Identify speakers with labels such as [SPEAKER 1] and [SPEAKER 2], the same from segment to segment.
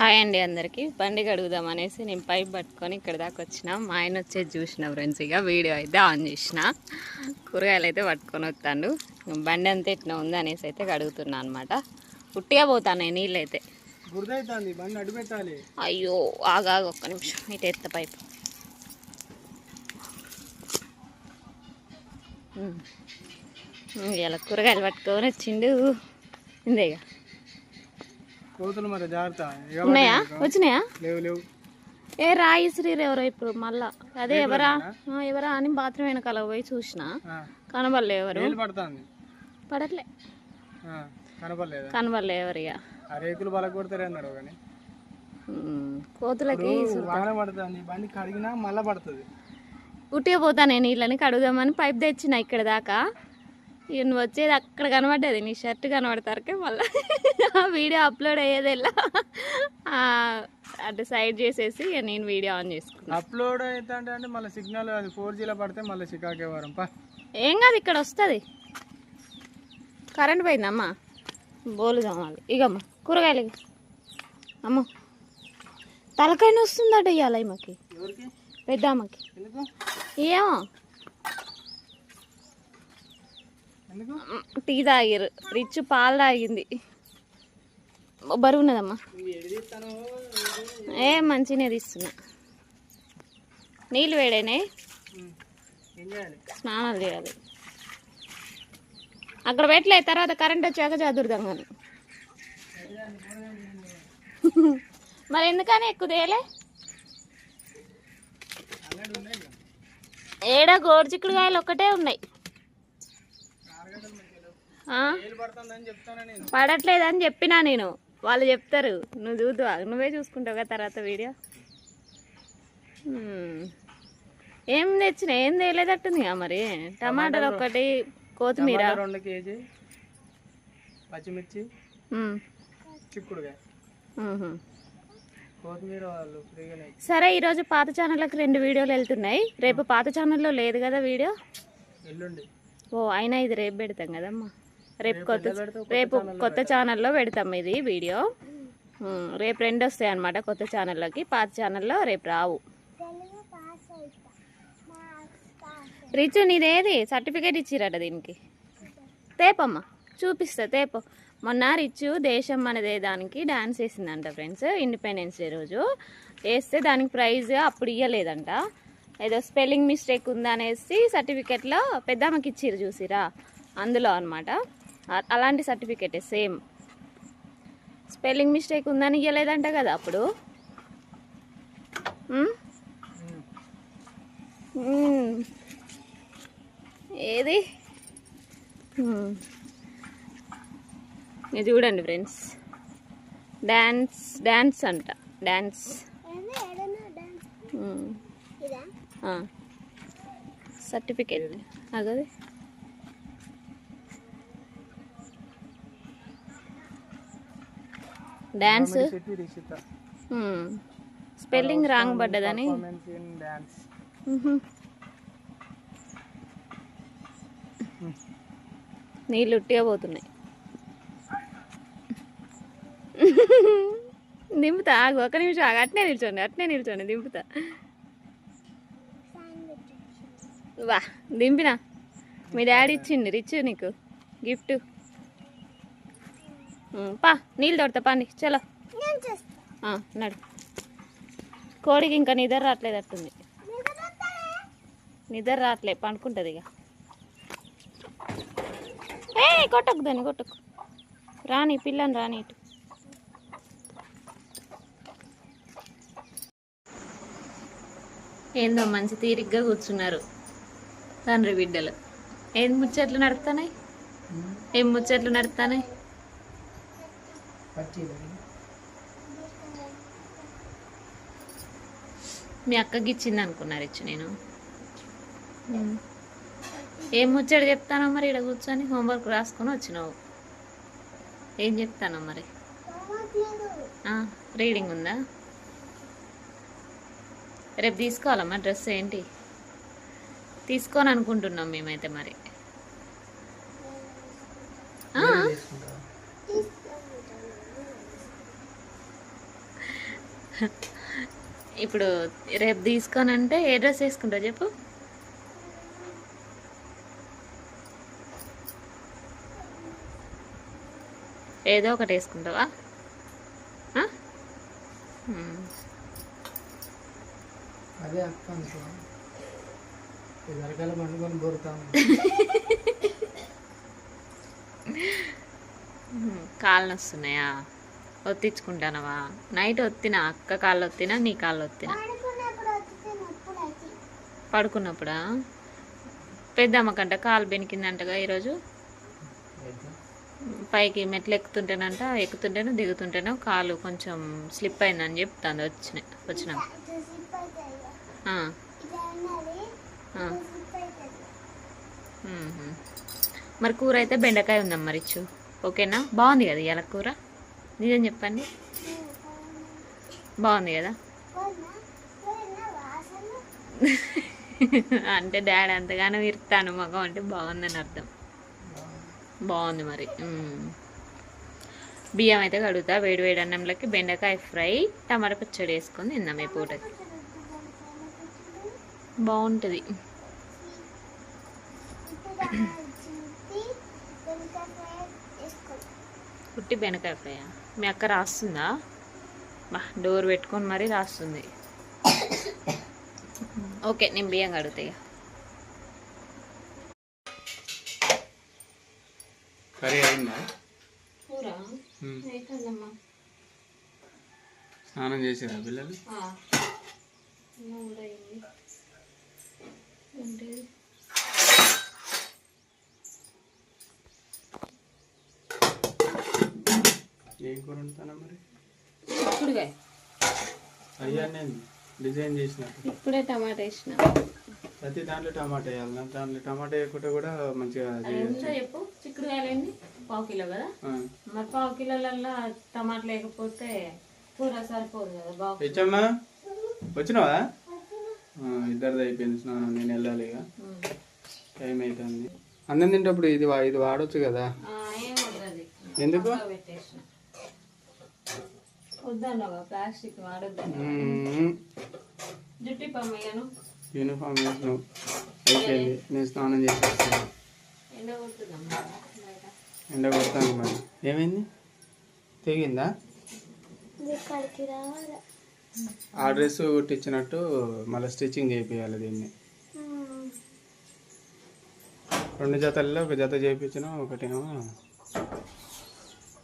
[SPEAKER 1] Hi అండి అందరికీ. బండి కడుగుదాం అనేసి నేను పైప్ పట్టుకొని ఇక్కడ దాకా వచ్చిన. మా ఆయన వచ్చేది చూసిన ఫ్రెండ్స్. ఇక వీడియో అయితే ఆన్ చేసిన. కూరగాయలు అయితే పట్టుకొని వస్తాను. బండి అంతా ఇట్లా ఉంది అనేసి అయితే కడుగుతున్నా అనమాట. ఉట్టిగా పోతాను నీళ్ళు అయితే. అయ్యో ఆగా ఒక్క నిమిషం ఇటు ఎత్త పైపు. ఇలా కూరగాయలు పట్టుకొని వచ్చిండు. ఇందేగా ఉన్నాయా వచ్చినాయా? ఏ రాయి శ్రీరు ఎవరో ఇప్పుడు మళ్ళా అదే ఎవరా అని బాత్రూమ్ వెనకాల పోయి చూసిన కనబడలే. ఎవరు పడట్లే కనబడలే ఎవరు. కోతులకి ఉట్టిగా పోతానే నీళ్ళని కడుగుదామని పైప్ తెచ్చిన ఇక్కడ దాకా. నువ్వు వచ్చేది అక్కడ కనబడ్డది, నీ షర్ట్ కనబడతారకే మళ్ళీ వీడియో అప్లోడ్ అయ్యేదిలా అటు సైడ్ చేసేసి నేను వీడియో ఆన్ చేసుకున్నాను.
[SPEAKER 2] అప్లోడ్ అవుతా అంటే మళ్ళీ సిగ్నల్ అది 4Gలో పడితే మళ్ళీ చికాకే వారం
[SPEAKER 1] ఏం కాదు, ఇక్కడ వస్తుంది. కరెంట్ పోయిందమ్మా, బోలు కావాలి. ఇగమ్మా కూరగాయలు అమ్మ. తలకాయ వస్తుందట ఇవాళ ఈమెకి, పెద్దమ్మకి. ఏమో టీ తాగిరు, రిచ్ పాలు తాగింది. బరువు ఉన్నదమ్మా. ఏ మంచిగా తీస్తున్నా. నీళ్ళు వేడైనాయి, స్నానాలు చేయాలి. అక్కడ పెట్టలే, తర్వాత కరెంట్ వచ్చాక చదురుదాం కానీ. మరి ఎందుకని ఎక్కువ తేలే? ఏడా గోరుచిక్కుడుకాయలు ఒక్కటే ఉన్నాయి. పడట్లేదని చెప్పినా నేను, వాళ్ళు చెప్తారు. నువ్వు చూద్దా, నువ్వే చూసుకుంటావు కదా తర్వాత వీడియో. ఏం తెచ్చినా ఏం తేలేదట్టుంది మరి. టమాటాలు ఒకటి, కొత్తిమీర
[SPEAKER 2] 2 kg, పచ్చిమిర్చి, చిక్కుడుగా, కొత్తిమీర.
[SPEAKER 1] సరే, ఈరోజు పాత ఛానళ్ళకి 2 వీడియోలు వెళ్తున్నాయి. రేపు పాత ఛానల్లో లేదు కదా వీడియో.
[SPEAKER 2] ఎల్లుండి.
[SPEAKER 1] ఓ అయినా ఇది రేపు పెడతాం కదమ్మా. రేపు కొత్త ఛానల్లో పెడతాం ఇది వీడియో. రేపు 2 వస్తాయి అన్నమాట కొత్త ఛానల్లోకి. పాత ఛానల్లో రేపు రావు. రిచు నీదేది సర్టిఫికేట్ ఇచ్చిరట దీనికి. తేపమ్మా చూపిస్తా, తేపో. మొన్న రిచు దేశం అనేదే దానికి డ్యాన్స్ వేసిందంట ఫ్రెండ్స్, ఇండిపెండెన్స్ డే రోజు వేస్తే దానికి ప్రైజ్ అప్పుడు ఇవ్వలేదంట. ఏదో స్పెల్లింగ్ మిస్టేక్ ఉందనేసి సర్టిఫికెట్లో పెద్దమ్మకి ఇచ్చిరు చూసిరా, అందులో అనమాట. అలాంటి సర్టిఫికెటే సేమ్. స్పెల్లింగ్ మిస్టేక్ ఉందని ఇవ్వలేదంట కదా అప్పుడు. ఏది ఇది చూడండి ఫ్రెండ్స్, డ్యాన్స్ అంట, డ్యాన్స్ సర్టిఫికేట్ అగది. డ్యాన్స్ స్పెల్లింగ్ రాంగ్ పడ్డదని. నీళ్ళు ఉట్టిగా పోతున్నాయి. దింపుతా ఆగు, ఒక నిమిషం ఆగు. అట్నే నిల్చోండి దింపుతా. వా దింపినా, మీ డాడీ ఇచ్చింది రిచ్ నీకు గిఫ్ట్. పా నీళ్ళు తోడతా పండి, చలో నడు. కోడికి ఇంకా నిద్ర రావట్లేదు అట్టుంది. నిద్ర రావట్లే, పండుకుంటుంది ఇక. కొట్టకు దాన్ని, కొట్టకు. రాని పిల్లని రాని ఇటు. ఏందో మంచి తీరిగ్గా కూర్చున్నారు తండ్రి బిడ్డలు. ఏం ముచ్చట్లు నడుస్తున్నాయి? మీ అక్కకి ఇచ్చింది అనుకున్నారు ఇచ్చి. నేను ఏం ముచ్చట చెప్తానో మరి. ఇక్కడ కూర్చొని హోంవర్క్ రాసుకొని వచ్చినావు. ఏం చెప్తానో మరి. రీడింగ్ ఉందా? రేపు తీసుకోవాలమ్మా డ్రెస్. ఏంటి తీసుకోని అనుకుంటున్నాం మేమైతే మరి. ఇప్పుడు రేపు తీసుకోనంటే ఏ డ్రెస్ వేసుకుంటావు చెప్పు. ఏదో ఒకటి వేసుకుంటావా? ఆ?
[SPEAKER 2] అదే అక్క అనుకో ఇదరకాల పండుకొని బోరుతాము.
[SPEAKER 1] కాళ్ళు నొస్తున్నాయా? ఒత్తించుకుంటానవా? నైట్ ఒత్తినా, అక్క కాళ్ళు ఒత్తినా, నీ కాళ్ళు ఒత్తినా? పడుకున్నప్పుడా? పెద్దమ్మకంట కాలు బెనికిందంటగా ఈరోజు. పైకి మెట్లు ఎక్కుతుంటేనో దిగుతుంటేనో కాలు కొంచెం స్లిప్ అయిందని చెప్తాను వచ్చిన. మరి కూర అయితే బెండకాయ ఉందమ్మా రిచ్చు. ఓకేనా? బాగుంది కదా ఇవాళ కూర? నిజం చెప్పండి, బాగుంది కదా? అంటే డాడీ అంతగానో ఇరుతాను మగం అంటే బాగుందని అర్థం. బాగుంది మరి. బియ్యం అయితే కడుగుతా. వేడి వేడి అన్నంలోకి బెండకాయ ఫ్రై, టమాటా పచ్చడి వేసుకొని తిందాం ఈ పూటకి. బాగుంటుంది. పుట్టి బెండకాయ ఫ్రై. మీ అక్క రాస్తుందా? బా డోర్ పెట్టుకొని మరీ రాస్తుంది. ఓకే, నేను బియ్యం కడుగుతాయి.
[SPEAKER 2] కర్రీ అయిందా?
[SPEAKER 1] కూర అయిపోయిందమ్మా.
[SPEAKER 2] స్నానం చేసారా పిల్లలు? ఏం కూర ఉంటానా మరి?
[SPEAKER 1] ఇప్పుడుగా
[SPEAKER 2] అయ్యా నేను డిజైన్ చేసినట్టు
[SPEAKER 1] ఇప్పుడే టమాటా వేసిన.
[SPEAKER 2] ప్రతి దాంట్లో టమాటా వేయాలి. దాంట్లో టమాటా వేయకుంటే కూడా మంచిగా
[SPEAKER 1] చెప్పు. చిక్కుడుకాయలు 1/4 కిలో కదా? మరి 1/4 కిలోలల్లో టమాటా లేకపోతే కూర సరిపోదు కదా. బాగా
[SPEAKER 2] తెచ్చమ్మా. వచ్చినావా? ఇద్దరిది అయిపోయింది స్నానం. నేను వెళ్ళాలి ఇక, టైం అవుతుంది. అన్నం తింటప్పుడు ఇది వాడచ్చు కదా? ఎందుకు
[SPEAKER 1] వద్దన్నావా? ప్లాస్టిక్ వాడొద్దు. జుట్టి పమ్మయ్యాను.
[SPEAKER 2] యూనిఫామ్ వేసినావు, అయిపోయింది. నేను స్నానం చేసేస్తాను. ఎండ కొడతాను. మరి ఏమైంది? తెగిందా? ఆ డ్రెస్ కుట్టించినట్టు మళ్ళీ స్టిచ్చింగ్ చేయించాలి దీన్ని. 2 జతల్లో 1 జత చేయించిన, ఒకటేమో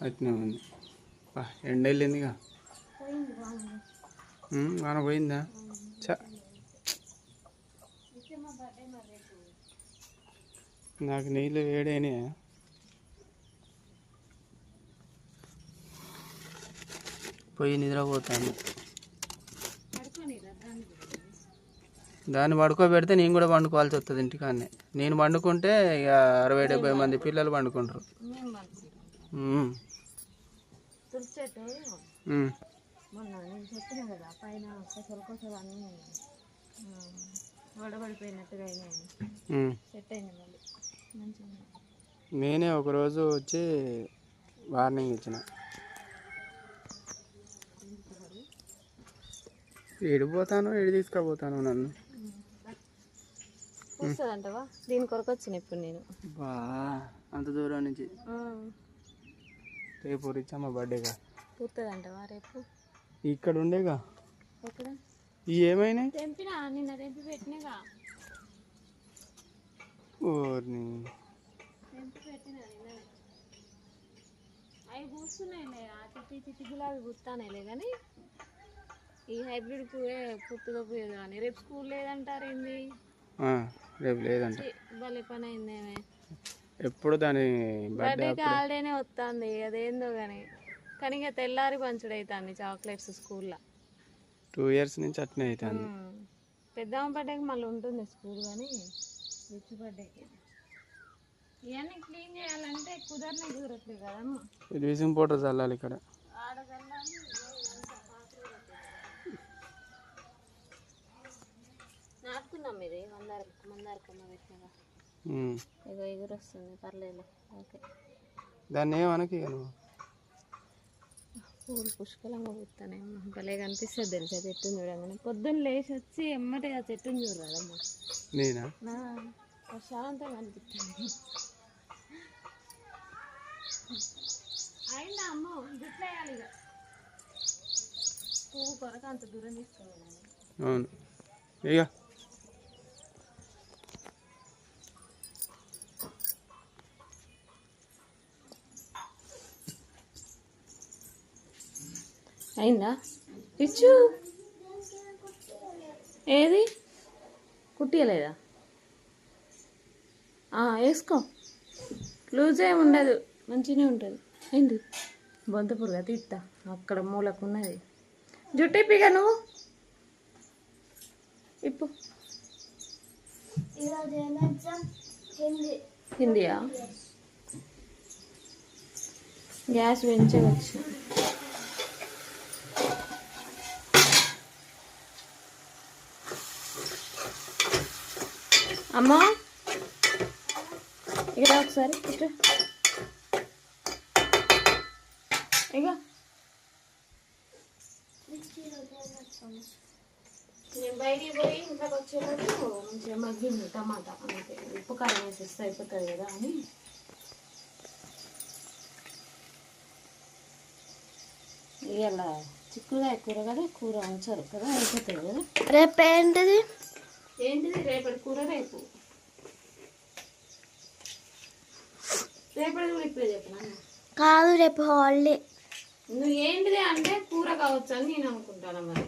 [SPEAKER 2] అట్నే ఉంది. ఎండ వెళ్ళిందిగా. వాన పోయిందా? నాకు నీళ్ళు వేడైనా. పోయి నిద్రపోతాను. దాన్ని పడుకోబెడితే నేను కూడా పండుకోవాల్సి వస్తుంది ఇంటికాన్నే. నేను పండుకుంటే ఇక 60-70 మంది పిల్లలు పండుకుంటారు. నేనే ఒకరోజు వచ్చి వార్నింగ్ ఇచ్చిన. ఏడిపోతాను, ఏడి తీసుకుపోతాను నన్ను.
[SPEAKER 1] వస్తుందంటవా? దీని కొరకు వచ్చిన ఇప్పుడు నేను.
[SPEAKER 2] బా అంత దూరం నుంచి. రేపు రిచ్చమ్మ బర్త్డేగా.
[SPEAKER 1] పూర్తుందంటవా రేపు?
[SPEAKER 2] ఇక్కడ ఉండేగా.
[SPEAKER 1] ఎక్కడ?
[SPEAKER 2] ఏమైనా
[SPEAKER 1] తెంపినా, నిన్న తెంపి పెట్టినగా.
[SPEAKER 2] ఓర్ని
[SPEAKER 1] తెంపి పెట్టినా నిన్ననే. అవి పూస్తున్నాయిలే, ఆ చిట్టి గులాబీ పూస్తానేలే. కానీ ఈ హైబ్రిడ్ పువ్వే పుట్టుగా పోయేది. కానీ రేపు స్కూల్ లేదంటారేంది?
[SPEAKER 2] రేపు లేదంట.
[SPEAKER 1] భలే పని అయిందేమే.
[SPEAKER 2] ఎప్పుడు దాని
[SPEAKER 1] బర్త్డేకి హాలిడేనే వస్తుంది. అదేందో కానీ ఇక తెల్లారి పంచుడు అవుతుంది చాక్లెట్స్ స్కూల్లో.
[SPEAKER 2] 2 years నుంచి అట్నే అవుతుంది.
[SPEAKER 1] పెద్దమ్మ బర్త్డేకి మళ్ళీ ఉంటుంది స్కూల్, కానీ రిచ్ బర్త్డేకి ఇవన్నీ క్లీన్ చేయాలంటే కుదరట్లేదు కదమ్మా.
[SPEAKER 2] బ్లీచింగ్ పౌడర్ చల్లాలి ఇక్కడ.
[SPEAKER 1] నాటుకున్నాం ఇది మందారకమ్మ పెట్టినగా. ఇగో ఎగురు వస్తుంది, పర్లేదు. ఓకే,
[SPEAKER 2] దాన్ని ఏమనకి
[SPEAKER 1] పూలు పుష్కలంగా పూస్తానే భలే కనిపిస్తుంది తెలుసా చెట్టుని చూడగానే. పొద్దున్న లేచి వచ్చి ఎమ్మటే ఆ చెట్టుని చూడరాదమ్మా.
[SPEAKER 2] నేనా?
[SPEAKER 1] ప్రశాంతంగా అనిపిస్తుంది. అయినా అమ్మ జుట్లేయాలి ఇక పువ్వు కొరకు అంత దూరం తీసుకోవాలి.
[SPEAKER 2] అవును ఇక
[SPEAKER 1] అయిందా ఇచ్చు? ఏది కుట్టియలేదా? వేసుకో, లూజ్ ఏమి ఉండదు, మంచిగానే ఉంటుంది. ఏంటి బొంతపురుగా తీస్తా, అక్కడ మూలకు ఉన్నది. జుట్టు ఇప్పిగా నువ్వు ఇప్పు. హిందీయా? గ్యాస్ పెంచే వచ్చిన. అమ్మా ఇక్కడ ఒకసారి ఇట్లా ఇక నేను బయటికి పోయి ఇంట్లోకి వచ్చేటప్పుడు మంచిగా మగ్గింది టమాటా, అంతే ఉప్పు కారం వేసేస్తే అయిపోతుంది కదా అని. ఇవాళ చిక్కుడుగా కూర కదా, కూర ఉంచారు కదా, అయిపోతుంది కదా.
[SPEAKER 3] రేపు ఏంటిది?
[SPEAKER 1] ఏంటిది రేపటి కూర? రేపు రేపటి కూడా ఇప్పుడే చెప్పినా
[SPEAKER 3] కాదు, రేపు హాలిడే.
[SPEAKER 1] నువ్వు ఏంటిది అంటే కూర కావచ్చు అని నేను అనుకుంటాను. మరి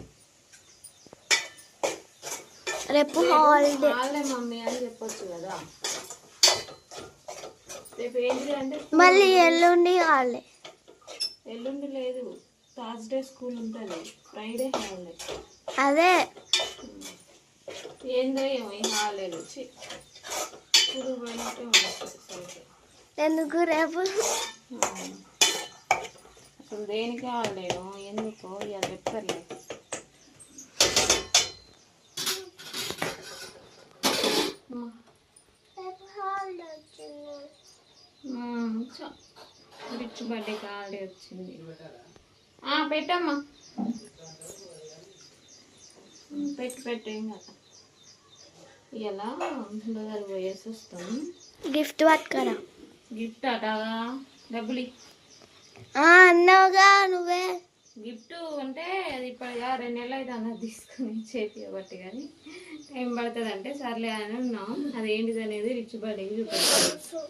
[SPEAKER 3] రేపు హాలిడే.
[SPEAKER 1] హాలిడే మమ్మీ అని చెప్పొచ్చు కదా. రేపు ఏంటిది అంటే
[SPEAKER 3] మళ్ళీ ఎల్లుండి హాలిడే.
[SPEAKER 1] ఎల్లుండి లేదు, థర్స్డే స్కూల్ ఉంటుంది, ఫ్రైడే హాలిడే.
[SPEAKER 3] అదే
[SPEAKER 1] ఏందో ఏమో ఈ హాలిడేలు వచ్చి స్కూల్ పోయినట్టే ఉంటుంది.
[SPEAKER 3] ఎందుకు రేపు?
[SPEAKER 1] అసలు దేనికి హాలిడేను ఎందుకో ఇక చెప్తారులే. రిచ్ బర్త్డేకి హాలిడే వచ్చింది. పెట్టమ్మా, పెట్టు ఏం కదా. ఇలా బజారు పోయేసి వస్తాము.
[SPEAKER 3] గిఫ్ట్ పట్టుకరా.
[SPEAKER 1] గిఫ్ట్ అటగా డబ్బులు
[SPEAKER 3] అన్నావుగా నువ్వే.
[SPEAKER 1] గిఫ్ట్ అంటే అది ఇప్పుడు 2 నెలలు అయితే అన్నది తీసుకుని చేతి బట్టి, కానీ టైం పడుతుంది అంటే సర్లే అని ఉన్నాం. అది ఏంటిది అనేది రిచ్ బర్త్డేకి చూపిస్తాను.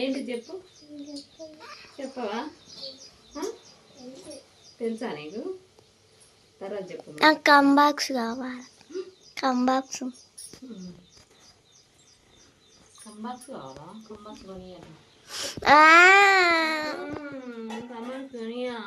[SPEAKER 1] ఏంటి చెప్పు, చెప్పవా? తెలుసా నీకు? తర్వాత చెప్పు.
[SPEAKER 3] నాకు కంబాక్స్ కావాలి. కంబాక్స్
[SPEAKER 1] కావాలా? కంబాక్స్ కొనియాలి. కంబాక్స్ కొనియా.